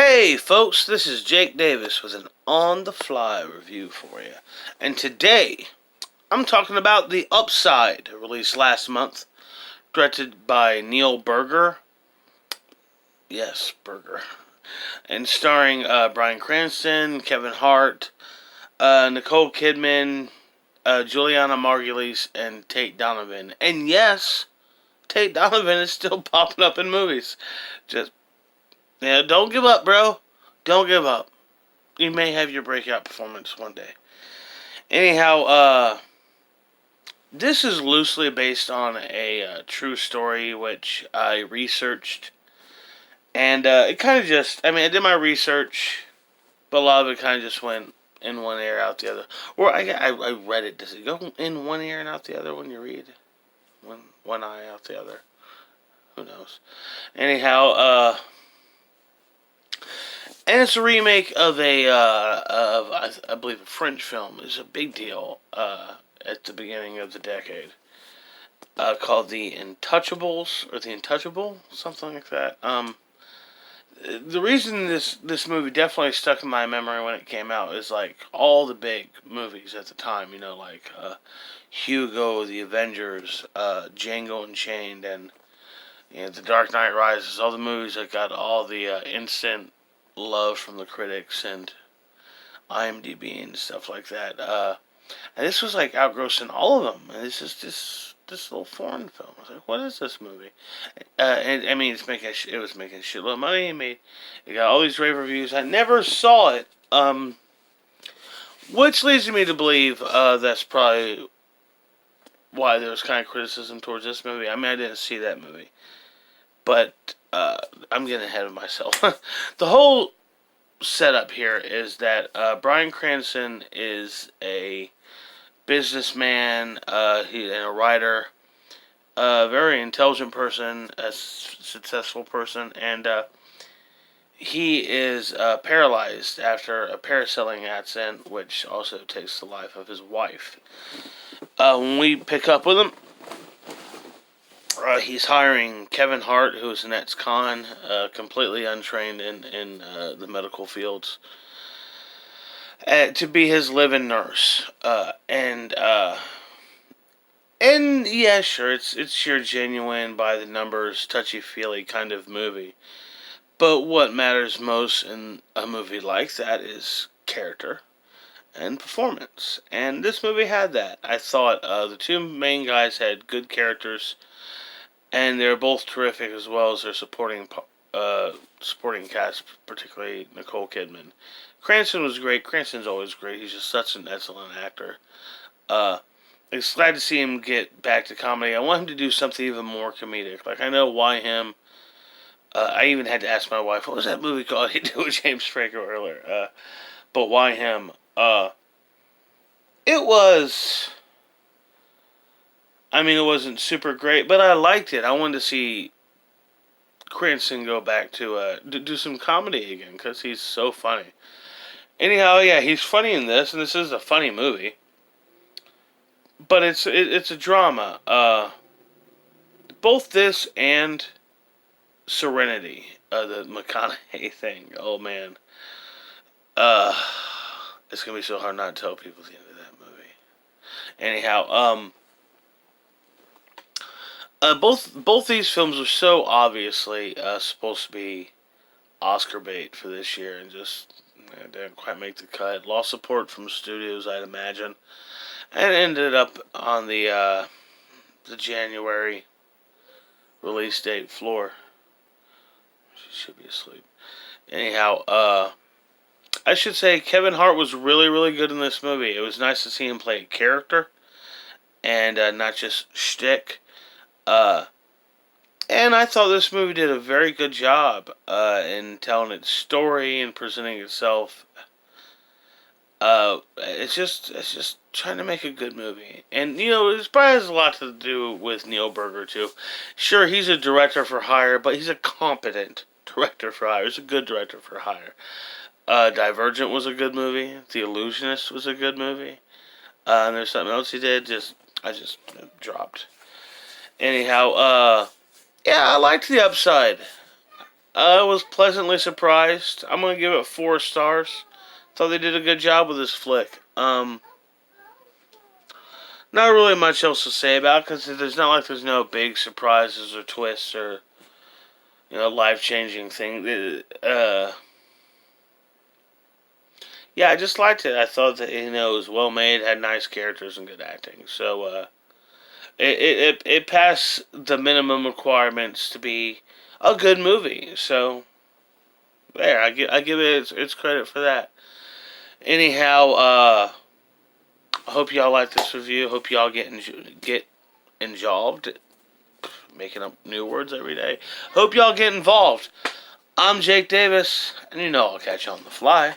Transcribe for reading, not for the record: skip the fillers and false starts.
Hey folks, this is Jake Davis with an on-the-fly review for you. And today, I'm talking about The Upside, released last month, directed by Neil Burger. Yes, Burger. And starring Bryan Cranston, Kevin Hart, Nicole Kidman, Juliana Margulies, and Tate Donovan. And yes, Tate Donovan is still popping up in movies. Just, don't give up, bro. Don't give up. You may have your breakout performance one day. Anyhow, this is loosely based on a true story which I researched. And it kind of just, I did my research, but a lot of it kind of just went in one ear, out the other. Or I read it. Does it go in one ear and out the other when you read? One eye out the other? Who knows? Anyhow, and it's a remake of I believe, a French film. It's a big deal at the beginning of the decade, called The Untouchables, or The Untouchable, something like that. The reason this movie definitely stuck in my memory when it came out is like all the big movies at the time. Like Hugo, The Avengers, Django Unchained, and The Dark Knight Rises. All the movies that got all the instant love from the critics and IMDb and stuff like that. And this was like outgrossing all of them. And it's just this little foreign film. I was like, what is this movie? And it was making a shitload of money. It got all these rave reviews. I never saw it. Which leads me to believe that's probably why there was kind of criticism towards this movie. I didn't see that movie, but I'm getting ahead of myself. The whole setup here is that Bryan Cranston is a businessman, and a writer, a very intelligent person, a successful person, and he is paralyzed after a parasailing accident, which also takes the life of his wife. When we pick up with him, he's hiring Kevin Hart, who is an ex-con, completely untrained in the medical fields, to be his live-in nurse. And yeah, sure, it's your genuine, by the numbers, touchy-feely kind of movie. But what matters most in a movie like that is character and performance. And this movie had that. I thought the two main guys had good characters, and they're both terrific, as well as their supporting cast, particularly Nicole Kidman. Cranston was great. Cranston's always great. He's just such an excellent actor. It's glad to see him get back to comedy. I want him to do something even more comedic. Like, I know Why Him. I even had to ask my wife, what was that movie called he did with James Franco earlier? But Why Him? It was... it wasn't super great, but I liked it. I wanted to see Cranston go back to do some comedy again, because he's so funny. Anyhow, yeah, he's funny in this, and this is a funny movie. But it's a drama. Both this and Serenity, the McConaughey thing. Oh man, it's gonna be so hard not to tell people the end of that movie. Anyhow, both these films are so obviously supposed to be Oscar bait for this year, and just didn't quite make the cut. Lost support from studios, I'd imagine, and ended up on the January release date floor. She should be asleep. Anyhow, I should say Kevin Hart was really, really good in this movie. It was nice to see him play a character and not just shtick. And I thought this movie did a very good job in telling its story and presenting itself. It's just trying to make a good movie. And, it probably has a lot to do with Neil Burger, too. Sure, he's a director for hire, but he's a competent director for hire. He's a good director for hire. Divergent was a good movie. The Illusionist was a good movie. And there's something else he did. I just dropped. Anyhow, yeah, I liked The Upside. I was pleasantly surprised. I'm gonna give it 4 stars. Thought they did a good job with this flick. Not really much else to say about it because there's not like there's no big surprises or twists or life changing thing. Yeah, I just liked it. I thought that it was well made, had nice characters and good acting. So it passed the minimum requirements to be a good movie. So there, I give it its credit for that. Anyhow, I hope y'all like this review. Hope y'all get involved. Making up new words every day. Hope y'all get involved. I'm Jake Davis, and I'll catch you on the fly.